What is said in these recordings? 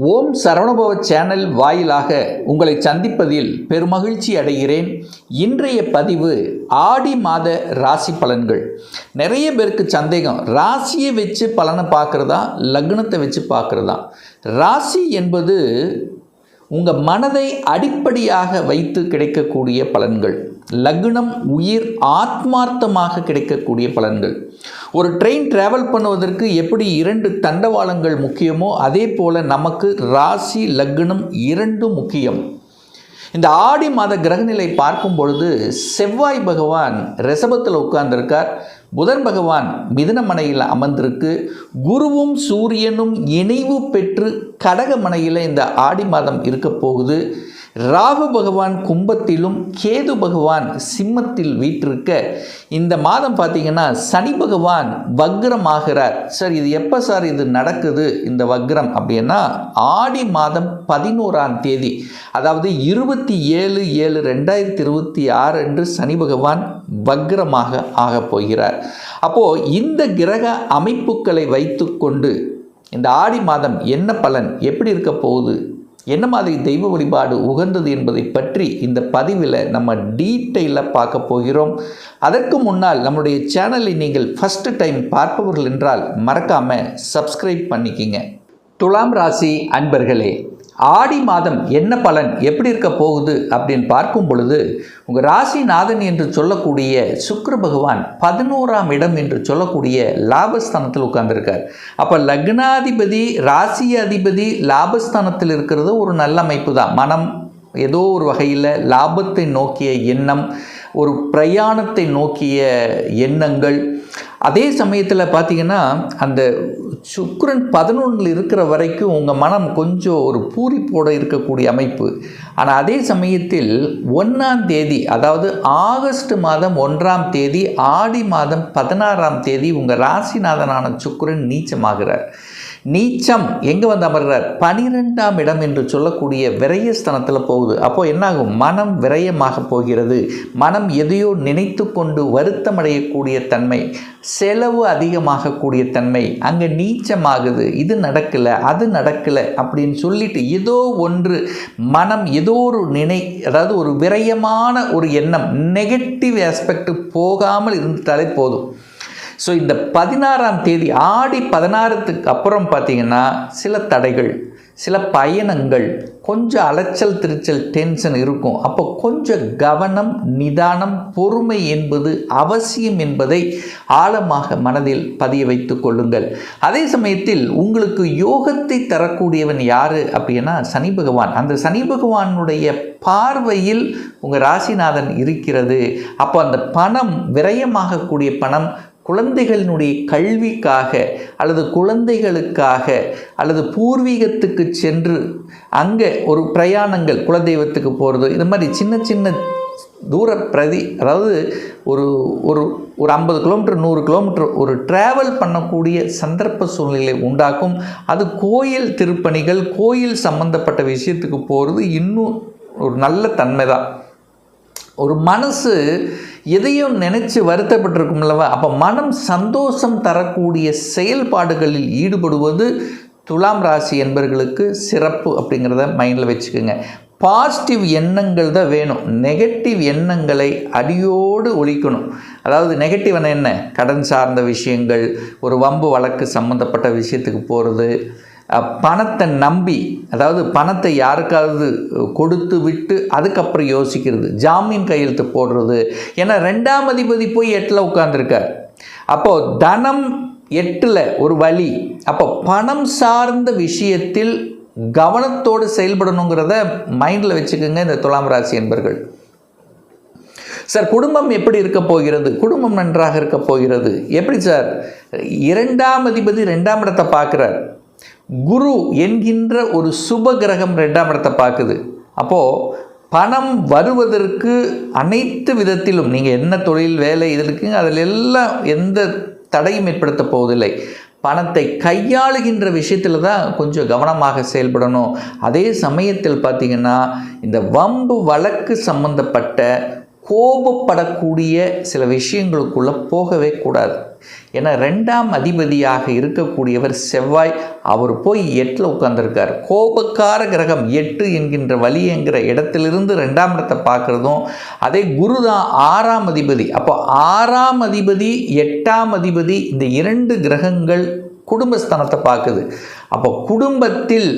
ஓம் Saravanabhava channel வாயிலாக உங்களை சந்திப்பதில் பெருமகிழ்ச்சி அடைகிறேன். இன்றைய பதிவு ஆடி மாத ராசி பலன்கள். நிறைய பேருக்கு சந்தேகம், ராசியை வச்சு பலனை பார்க்குறதா லக்னத்தை வச்சு பார்க்குறதா? ராசி என்பது உங்கள் மனதை அடிப்படையாக வைத்து கிடைக்கக்கூடிய பலன்கள். லக்னம் உயிர் ஆத்மார்த்தமாக கிடைக்கக்கூடிய பலன்கள். ஒரு ட்ரெயின் டிராவல் பண்ணுவதற்கு எப்படி 2 தண்டவாளங்கள் முக்கியமோ அதே போல் நமக்கு ராசி லக்னம் 2 முக்கியம். இந்த ஆடி மாத கிரகநிலை பார்க்கும் பொழுது செவ்வாய் பகவான் ரிஷபத்தில் உட்கார்ந்திருக்கார், புதன் பகவான் மிதுனமனையில் அமர்ந்திருக்கு, குருவும் சூரியனும் இணைவு பெற்று கடகமனையில் இந்த ஆடி மாதம் இருக்க போகுது. ராகு பகவான் கும்பத்திலும் கேது பகவான் சிம்மத்தில் வீற்றிருக்க இந்த மாதம் பார்த்தீங்கன்னா சனி பகவான் வக்ரமாகிறார். சார் இது எப்போ சார் இது நடக்குது இந்த வக்ரம் அப்படின்னா, ஆடி மாதம் 11ஆம் தேதி, அதாவது 27/7/2026 அன்று சனி பகவான் வக்ரமாக ஆகப் போகிறார். அப்போது இந்த கிரக அமைப்புகளை வைத்துக்கொண்டு இந்த ஆடி மாதம் என்ன பலன், எப்படி இருக்க போகுது, என்ன மாதிரி தெய்வ வழிபாடு உகந்தது என்பதை பற்றி இந்த பதிவில் நம்ம டீட்டெயிலாக பார்க்க போகிறோம். அதற்கு முன்னால் நம்முடைய சேனலை நீங்கள் ஃபஸ்ட்டு டைம் பார்ப்பவர்கள் என்றால் மறக்காமல் சப்ஸ்கிரைப் பண்ணிக்கிங்க. துலாம் ராசி அன்பர்களே, ஆடி மாதம் என்ன பலன் எப்படி இருக்க போகுது அப்படின்னு பார்க்கும் பொழுது, உங்கள் ராசிநாதன் என்று சொல்லக்கூடிய சுக்கிர பகவான் 11ஆம் இடம் என்று சொல்லக்கூடிய லாபஸ்தானத்தில் உட்கார்ந்துருக்கார். அப்போ லக்னாதிபதி ராசி அதிபதி லாபஸ்தானத்தில் இருக்கிறது ஒரு நல்ல அமைப்பு தான். மனம் ஏதோ ஒரு வகையில் லாபத்தை நோக்கிய எண்ணம், ஒரு பிரயாணத்தை நோக்கிய எண்ணங்கள். அதே சமயத்தில் பார்த்திங்கன்னா அந்த சுக்கிரன் 11 இருக்கிற வரைக்கும் உங்கள் மனம் கொஞ்சம் ஒரு பூரிப்போடு இருக்கக்கூடிய அமைப்பு. ஆனால் அதே சமயத்தில் 1ஆம் தேதி, அதாவது ஆகஸ்ட் மாதம் 1ஆம் தேதி, ஆடி மாதம் 16ஆம் தேதி உங்கள் ராசிநாதனான சுக்கிரன் நீச்சமாகிறார். நீச்சம் எங்கே வந்து அமர்கிறார்? 12ஆம் இடம் என்று சொல்லக்கூடிய விரயஸ்தானத்தில் போகுது. அப்போது என்னாகும்? மனம் விரயமாக போகிறது. மனம் எதையோ நினைத்து கொண்டு வருத்தமடையக்கூடிய தன்மை, செலவு அதிகமாகக்கூடிய தன்மை அங்கே நீச்சமாகுது. இது நடக்கலை, அது நடக்கலை அப்படின்னு சொல்லிட்டு ஏதோ ஒன்று மனம் ஏதோ ஒரு அதாவது ஒரு விரயமான ஒரு எண்ணம், நெகட்டிவ் ஆஸ்பெக்ட் போகாமல் இருந்துட்டாலே போதும். ஸோ இந்த 16ஆம் தேதி ஆடி 16க்கு அப்புறம் பார்த்திங்கன்னா சில தடைகள், சில பயணங்கள், கொஞ்சம் அலைச்சல் திருச்சல் டென்ஷன் இருக்கும். அப்போ கொஞ்சம் கவனம், நிதானம், பொறுமை என்பது அவசியம் என்பதை ஆழமாக மனதில் பதிய வைத்து கொள்ளுங்கள். அதே சமயத்தில் உங்களுக்கு யோகத்தை தரக்கூடியவன் யார் அப்படின்னா சனி பகவான். அந்த சனி பகவானுடைய பார்வையில் உங்கள் ராசிநாதன் இருக்கிறது. அப்போ அந்த பணம், விரயமாகக்கூடிய பணம் குழந்தைகளினுடைய கல்விக்காக அல்லது குழந்தைகளுக்காக அல்லது பூர்வீகத்துக்கு சென்று அங்கே ஒரு பிரயாணங்கள், குலதெய்வத்துக்கு போகிறது, இது மாதிரி சின்ன சின்ன தூர அதாவது ஒரு ஒரு ஒரு 50 கிலோமீட்டர் 100 கிலோமீட்டர் ஒரு ட்ராவல் பண்ணக்கூடிய சந்தர்ப்ப சூழ்நிலை உண்டாக்கும். அது கோயில் திருப்பணிகள், கோயில் சம்பந்தப்பட்ட விஷயத்துக்கு போகிறது இன்னும் ஒரு நல்ல தன்மை தான். ஒரு மனசு எதையும் நினச்சி வருத்தப்பட்டிருக்கும்லவா, அப்போ மனம் சந்தோஷம் தரக்கூடிய செயல்பாடுகளில் ஈடுபடுவது துலாம் ராசி என்பவர்களுக்கு சிறப்பு அப்படிங்கிறத மைண்டில் வச்சுக்கோங்க. பாசிட்டிவ் எண்ணங்கள் தான் வேணும், நெகட்டிவ் எண்ணங்களை அடியோடு ஒழிக்கணும். அதாவது நெகட்டிவ் என்ன? கடன் சார்ந்த விஷயங்கள், ஒரு வம்பு வழக்கு சம்மந்தப்பட்ட விஷயத்துக்கு போகிறது, பணத்தை நம்பி, அதாவது பணத்தை யாருக்காவது கொடுத்து விட்டு அதுக்கப்புறம் யோசிக்கிறது, ஜாமீன் கையெழுத்து போடுறது. ஏன்னா 2ஆம் அதிபதி போய் 8ல் உட்கார்ந்துருக்கார். அப்போது தனம் 8ல் ஒரு வழி. அப்போ பணம் சார்ந்த விஷயத்தில் கவனத்தோடு செயல்படணுங்கிறத மைண்டில் வச்சுக்கோங்க இந்த துலாம் ராசி என்பர்கள். சார் குடும்பம் எப்படி இருக்க போகிறது? குடும்பம் நன்றாக இருக்க போகிறது. எப்படி சார்? 2ஆம் அதிபதி 2ஆம் இடத்தை பார்க்குறார். குரு என்கின்ற ஒரு சுப கிரகம் 2ஆம் இடத்தை பார்க்குது. அப்போது பணம் வருவதற்கு அனைத்து விதத்திலும் நீங்கள் என்ன தொழில் வேலை இது இருக்குங்க, அதில் எல்லாம் எந்த தடையும் ஏற்படுத்த போவதில்லை. பணத்தை கையாளுகின்ற விஷயத்தில் தான் கொஞ்சம் கவனமாக செயல்படணும். அதே சமயத்தில் பார்த்திங்கன்னா இந்த வம்பு வழக்கு சம்பந்தப்பட்ட கோபப்படக்கூடிய சில விஷயங்களுக்குள்ளே போகவே கூடாது. ஏன்னா 2ஆம் அதிபதியாக இருக்கக்கூடியவர் செவ்வாய், அவர் போய் 8ல் உட்கார்ந்துருக்கார். கோபக்கார கிரகம் 8 என்கின்ற வலி என்கிற இடத்திலிருந்து 2ஆம் இடத்தை பார்க்குறதும், அதே குரு தான் 6ஆம் அதிபதி. அப்போ 6ஆம் அதிபதி 8ஆம் அதிபதி இந்த 2 கிரகங்கள் குடும்பஸ்தானத்தை பார்க்குது. அப்போ குடும்பத்தில்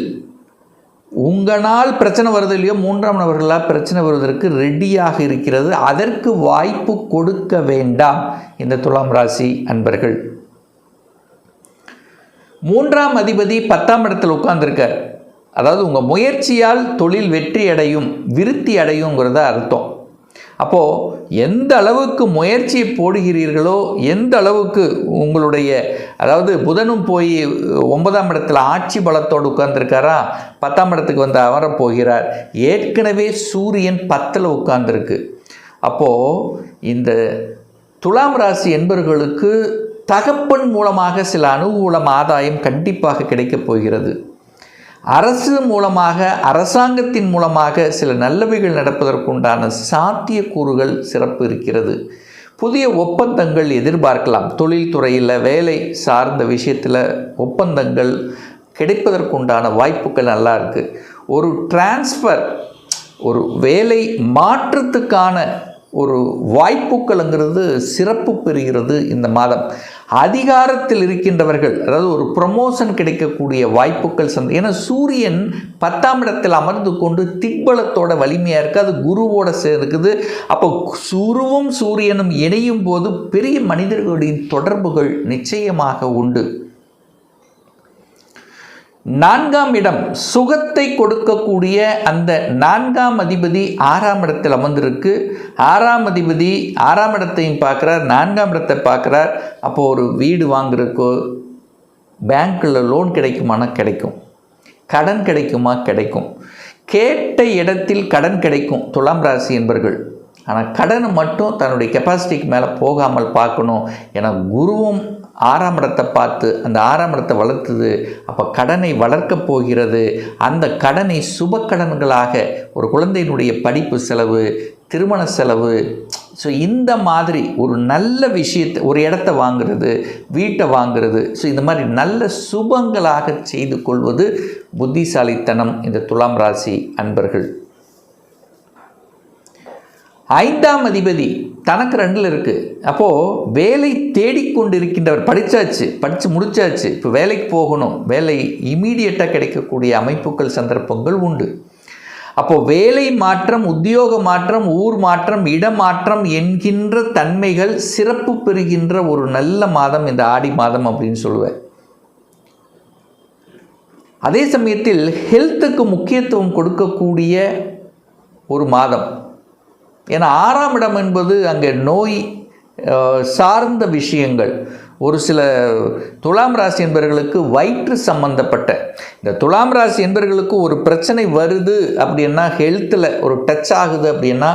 உங்களால் பிரச்சனை வருது இல்லையோ, 3ஆம் நபர்களால் பிரச்சனை வருவதற்கு ரெடியாக இருக்கிறது. அதற்கு வாய்ப்பு கொடுக்க வேண்டாம் இந்த துலாம் ராசி அன்பர்கள். 3ஆம் அதிபதி 10ஆம் இடத்தில் உட்கார்ந்துருக்கார். அதாவது உங்கள் முயற்சியால் தொழில் வெற்றி அடையும், விருத்தி அடையுங்கிறத அர்த்தம். அப்போது எந்த அளவுக்கு முயற்சியை போடுகிறீர்களோ, எந்த அளவுக்கு உங்களுடைய, அதாவது புதனும் போய் 9ஆம் இடத்துல ஆட்சி பலத்தோடு உட்கார்ந்துருக்காரா, 10ஆம் இடத்துக்கு வந்து அமர போகிறார். ஏற்கனவே சூரியன் 10ல் உட்கார்ந்துருக்கு. அப்போது இந்த துலாம் ராசி என்பவர்களுக்கு தகப்பன் மூலமாக சில அனுகூலம் ஆதாயம் கண்டிப்பாக கிடைக்கப் போகிறது. அரசு மூலமாக, அரசாங்கத்தின் மூலமாக சில நல்லவைகள் நடப்பதற்குண்டான சாத்தியக்கூறுகள் சிறப்பு இருக்கிறது. புதிய ஒப்பந்தங்கள் எதிர்பார்க்கலாம். தொழில்துறையில், வேலை சார்ந்த விஷயத்தில் ஒப்பந்தங்கள் கிடைப்பதற்குண்டான வாய்ப்புகள் நல்லா இருக்குது. ஒரு டிரான்ஸ்ஃபர், ஒரு வேலை மாற்றத்துக்கான ஒரு வாய்ப்புகள்ங்கிறது சிறப்பு பெறுகிறது இந்த மாதம். அதிகாரத்தில் இருக்கின்றவர்கள், அதாவது ஒரு ப்ரமோஷன் கிடைக்கக்கூடிய வாய்ப்புகள் ஏன்னா சூரியன் 10ஆம் இடத்தில் அமர்ந்து கொண்டு திக்பலத்தோட வலிமையாக இருக்குது. அது குருவோட சேர்க்குது. அப்போ குருவும் சூரியனும் இணையும் போது பெரிய மனிதர்களின் தொடர்புகள் நிச்சயமாக உண்டு. 4ஆம் இடம் சுகத்தை கொடுக்கக்கூடிய அந்த 4ஆம் அதிபதி 6ஆம் இடத்தில் அமர்ந்திருக்கு. 6ஆம் அதிபதி 6ஆம் இடத்தையும் பார்க்குறார், 4ஆம் இடத்தை பார்க்குறார். அப்போது ஒரு வீடு வாங்குறதுக்கோ, பேங்க்கில் லோன் கிடைக்குமானா கிடைக்கும், கடன் கிடைக்குமா கிடைக்கும், கேட்ட இடத்தில் கடன் கிடைக்கும் துலாம் ராசி என்பவர்கள். ஆனால் கடனை மட்டும் தன்னுடைய கெப்பாசிட்டிக்கு மேலே போகாமல் பார்க்கணும். ஏன்னா குருவும் 6ஆம் இடத்தை பார்த்து அந்த 6ஆம் இடத்தை வளர்த்துது. அப்போ கடனை வளர்க்கப் போகிறது. அந்த கடனை சுப கடன்களாக, ஒரு குழந்தையினுடைய படிப்பு செலவு, திருமண செலவு, ஸோ இந்த மாதிரி ஒரு நல்ல விஷயத்தை, ஒரு இடத்த வாங்கிறது, வீட்டை வாங்கிறது, ஸோ இந்த மாதிரி நல்ல சுபங்களாக செய்து கொள்வது புத்திசாலித்தனம் இந்த துலாம் ராசி அன்பர்கள். 5ஆம் அதிபதி தனக்கு 2ல் இருக்குது. அப்போது வேலை தேடிக்கொண்டிருக்கின்றவர், படித்து முடித்தாச்சு, இப்போ வேலைக்கு போகணும், வேலை இமீடியட்டாக கிடைக்கக்கூடிய அமைப்புகள், சந்தர்ப்பங்கள் உண்டு. அப்போது வேலை மாற்றம், உத்தியோக மாற்றம், ஊர் மாற்றம், இடமாற்றம் என்கின்ற தன்மைகள் சிறப்பு பெறுகின்ற ஒரு நல்ல மாதம் இந்த ஆடி மாதம் அப்படின்னு சொல்லுவேன். அதே சமயத்தில் ஹெல்த்துக்கு முக்கியத்துவம் கொடுக்கக்கூடிய ஒரு மாதம். ஏன்னா 6ஆம் இடம் என்பது அங்கே நோய் சார்ந்த விஷயங்கள். ஒரு சில துலாம் ராசி என்பவர்களுக்கு வயிற்று சம்பந்தப்பட்ட, இந்த துலாம் ராசி என்பவர்களுக்கு ஒரு பிரச்சனை வருது அப்படின்னா, ஹெல்த்தில் ஒரு டச் ஆகுது அப்படின்னா,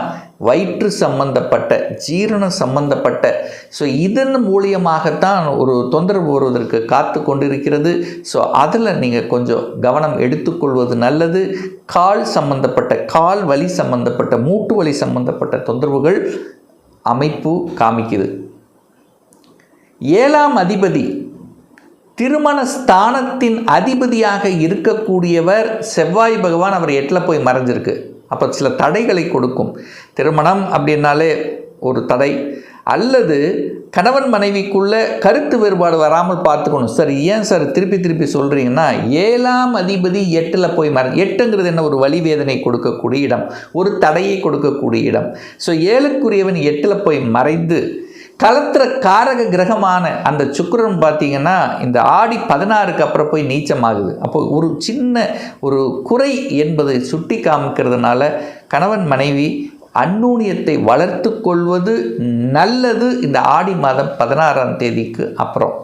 வயிற்று சம்பந்தப்பட்ட, ஜீரண சம்பந்தப்பட்ட, ஸோ இதன் மூலியமாகத்தான் ஒரு தொந்தரவு வருவதற்கு காத்து கொண்டிருக்கிறது. ஸோ அதில் நீங்கள் கொஞ்சம் கவனம் எடுத்துக்கொள்வது நல்லது. கால் சம்பந்தப்பட்ட, கால் வலி சம்பந்தப்பட்ட, மூட்டு வலி சம்பந்தப்பட்ட தொந்தரவுகள் அமைப்பு காமிக்குது. 7ஆம் அதிபதி திருமண ஸ்தானத்தின் அதிபதியாக இருக்கக்கூடியவர் செவ்வாய் பகவான், அவர் 8ல் போய் மறைஞ்சிருக்கு. அப்போ சில தடைகளை கொடுக்கும். திருமணம் அப்படின்னாலே ஒரு தடை, அல்லது கணவன் மனைவிக்குள்ள கருத்து வேறுபாடு வராமல் பார்த்துக்கணும். சார் ஏன் சார் திருப்பி சொல்கிறீங்கன்னா, 7ஆம் அதிபதி 8ல் போய் 8ங்கிறது என்ன, ஒரு வலி வேதனை கொடுக்கக்கூடிய இடம், ஒரு தடையை கொடுக்கக்கூடிய இடம். ஸோ 7க்குரியவன் 8ல் போய் மறைந்து கலத்திர காரக கிரகமான அந்த சுக்கிரன் பார்த்திங்கன்னா இந்த ஆடி 16க்கு அப்புறம் போய் நீச்சமாகுது. அப்போ ஒரு சின்ன ஒரு குறை என்பதை சுட்டி காமிக்கிறதுனால கணவன் மனைவி அந்நூன்யத்தை வளர்த்து கொள்வது நல்லது இந்த ஆடி மாதம் 16ஆம் தேதிக்கு அப்புறம்.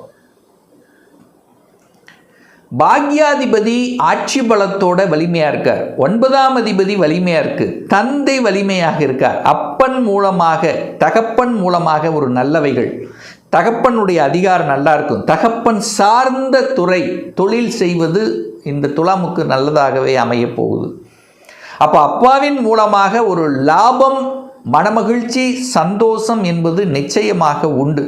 பாக்யாதிபதி ஆட்சி பலத்தோட வலிமையாக இருக்கார். 9ஆம் அதிபதி வலிமையாக இருக்குது. தந்தை வலிமையாக இருக்கார். அப்பன் மூலமாக, தகப்பன் மூலமாக ஒரு நல்லவைகள், தகப்பனுடைய அதிகாரம் நல்லா இருக்கும். தகப்பன் சார்ந்த துறை, தொழில் செய்வது இந்த துலாமுக்கு நல்லதாகவே அமைய போகுது. அப்போ அப்பாவின் மூலமாக ஒரு லாபம், மனமகிழ்ச்சி, சந்தோஷம் என்பது நிச்சயமாக உண்டு.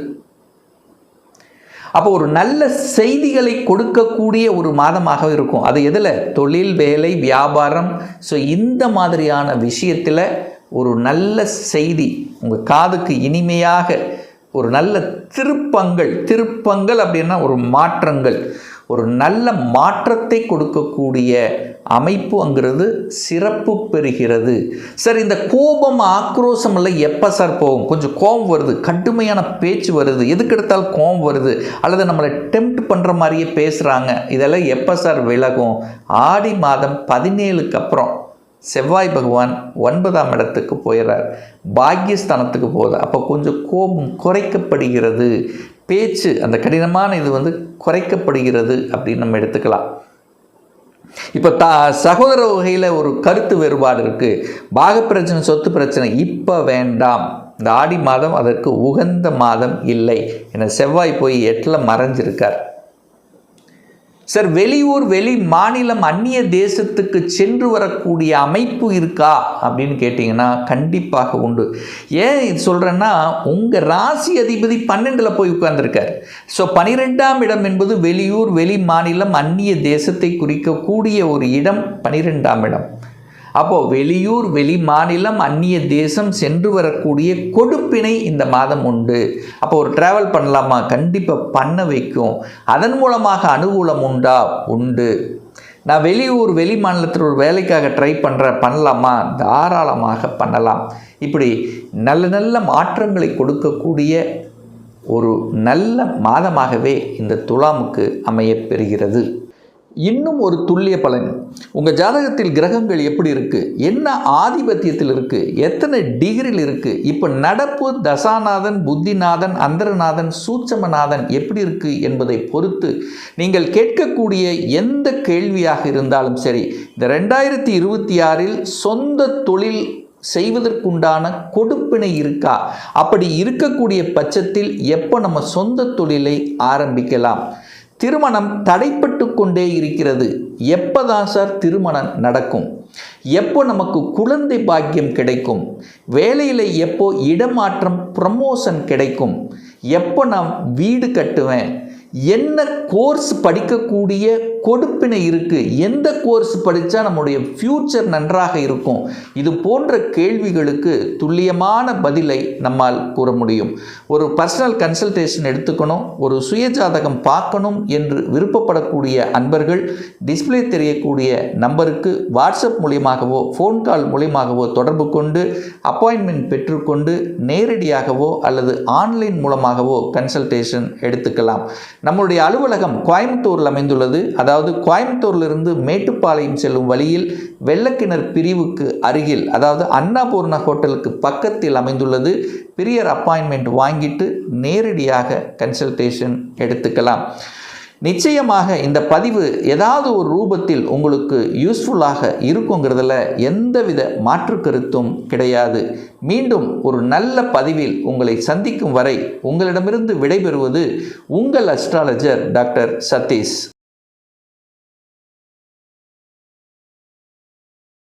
அப்போ ஒரு நல்ல செய்திகளை கொடுக்கக்கூடிய ஒரு மாதமாக இருக்கும். அது எதில்? தொழில், வேலை, வியாபாரம். ஸோ இந்த மாதிரியான விஷயத்தில் ஒரு நல்ல செய்தி உங்கள் காதுக்கு இனிமையாக ஒரு நல்ல திருப்பங்கள் அப்படின்னா ஒரு மாற்றங்கள், ஒரு நல்ல மாற்றத்தை கொடுக்கக்கூடிய அமைப்புங்கிறது சிறப்பு பெறுகிறது. சார் இந்த கோபம் ஆக்ரோஷம் எல்லாம் எப்போ சார் போகும்? கொஞ்சம் கோபம் வருது, கடுமையான பேச்சு வருது, எதுக்கு எடுத்தாலும் கோபம் வருது, அல்லது நம்மளை டெம்ப்ட் பண்ணுற மாதிரியே பேசுகிறாங்க, இதெல்லாம் எப்போ சார் விலகும்? ஆடி மாதம் 17க்கு அப்புறம் செவ்வாய் பகவான் 9ஆம் இடத்துக்கு போயிடுறார், பாக்கியஸ்தானத்துக்கு போகுது. அப்போ கொஞ்சம் கோபம் குறைக்கப்படுகிறது, பேச்சு அந்த கடினமான இது குறைக்கப்படுகிறது அப்படின்னு நம்ம எடுத்துக்கலாம். இப்போ சகோதர வகையில் ஒரு கருத்து வேறுபாடு இருக்குது, பாக பிரச்சனை, சொத்து பிரச்சனை இப்போ வேண்டாம். இந்த ஆடி மாதம் அதற்கு உகந்த மாதம் இல்லை. ஏன்னா செவ்வாய் போய் 8ல் மறைஞ்சிருக்கார். சார் வெளியூர், வெளி மாநிலம், அந்நிய தேசத்துக்கு சென்று வரக்கூடிய அமைப்பு இருக்கா அப்படின்னு கேட்டிங்கன்னா கண்டிப்பாக உண்டு. ஏன் இது சொல்கிறேன்னா, உங்கள் ராசி அதிபதி 12ல் போய் உட்கார்ந்துருக்கார். ஸோ 12ஆம் இடம் என்பது வெளியூர், வெளி மாநிலம், அந்நிய தேசத்தை குறிக்கக்கூடிய ஒரு இடம் 12ஆம் இடம். அப்போது வெளியூர், வெளி மாநிலம், அந்நிய தேசம் சென்று வரக்கூடிய கொடுப்பினை இந்த மாதம் உண்டு. அப்போ ஒரு ட்ராவல் பண்ணலாமா? கண்டிப்பாக பண்ண வைக்கும். அதன் மூலமாக அனுகூலம் உண்டா? உண்டு. நான் வெளியூர், வெளி மாநிலத்தில் ஒரு வேலைக்காக ட்ரை பண்ணலாமா? தாராளமாக பண்ணலாம். இப்படி நல்ல நல்ல மாற்றங்களை கொடுக்கக்கூடிய ஒரு நல்ல மாதமாகவே இந்த துலாமுக்கு அமையப்பெறுகிறது. இன்னும் ஒரு துல்லிய பலன், உங்கள் ஜாதகத்தில் கிரகங்கள் எப்படி இருக்குது, என்ன ஆதிபத்தியத்தில் இருக்குது, எத்தனை டிகிரியில் இருக்குது, இப்போ நடப்பு தசாநாதன், புத்திநாதன், அந்தரநாதன், சூட்சமநாதன் எப்படி இருக்குது என்பதை பொறுத்து நீங்கள் கேட்கக்கூடிய எந்த கேள்வியாக இருந்தாலும் சரி, இந்த 2026இல் சொந்த தொழில் செய்வதற்குண்டான கொடுப்பினை இருக்கா? அப்படி இருக்கக்கூடிய பட்சத்தில் எப்போ நம்ம சொந்த தொழிலை ஆரம்பிக்கலாம்? திருமணம் தடைப்பட்டு கொண்டே இருக்கிறது, எப்போதான் சார் திருமணம் நடக்கும்? எப்போ நமக்கு குழந்தை பாக்கியம் கிடைக்கும்? வேலையில் எப்போ இடமாற்றம், ப்ரமோஷன் கிடைக்கும்? எப்போ நான் வீடு கட்டுவேன்? என்ன கோர்ஸ் படிக்கக்கூடிய கொடுப்பினை இருக்குது? எந்த கோர்ஸ் படித்தா நம்முடைய ஃப்யூச்சர் நன்றாக இருக்கும்? இது போன்ற கேள்விகளுக்கு துல்லியமான பதிலை நம்மால் கூற முடியும். ஒரு பர்சனல் கன்சல்டேஷன் எடுத்துக்கணும், ஒரு சுயஜாதகம் பார்க்கணும் என்று விருப்பப்படக்கூடிய அன்பர்கள் டிஸ்பிளே தெரியக்கூடிய நம்பருக்கு வாட்ஸ்அப் மூலியமாகவோ ஃபோன் கால் மூலியமாகவோ தொடர்பு கொண்டு அப்பாயின்மெண்ட் பெற்றுக்கொண்டு நேரடியாகவோ அல்லது ஆன்லைன் மூலமாகவோ கன்சல்டேஷன் எடுத்துக்கலாம். நம்முடைய அலுவலகம் கோயம்புத்தூரில் அமைந்துள்ளது. அதாவது கோயம்புத்தூரிலிருந்து மேட்டுப்பாளையம் செல்லும் வழியில் வெள்ளக்கிணர் பிரிவுக்கு அருகில், அதாவது அன்னபூர்ணா ஹோட்டலுக்கு பக்கத்தில் அமைந்துள்ளது. பிரியர் அப்பாயின்மெண்ட் வாங்கிட்டு நேரடியாக கன்சல்டேஷன் எடுத்துக்கலாம். நிச்சயமாக இந்த பதிவு ஏதாவது ஒரு ரூபத்தில் உங்களுக்கு யூஸ்ஃபுல்லாக இருக்குங்கிறதுல எந்தவித மாற்று கருத்தும் கிடையாது. மீண்டும் ஒரு நல்ல பதிவில் உங்களை சந்திக்கும் வரை உங்களிடமிருந்து விடைபெறுவது உங்கள் அஸ்ட்ராலஜர் டாக்டர் சதீஷ்.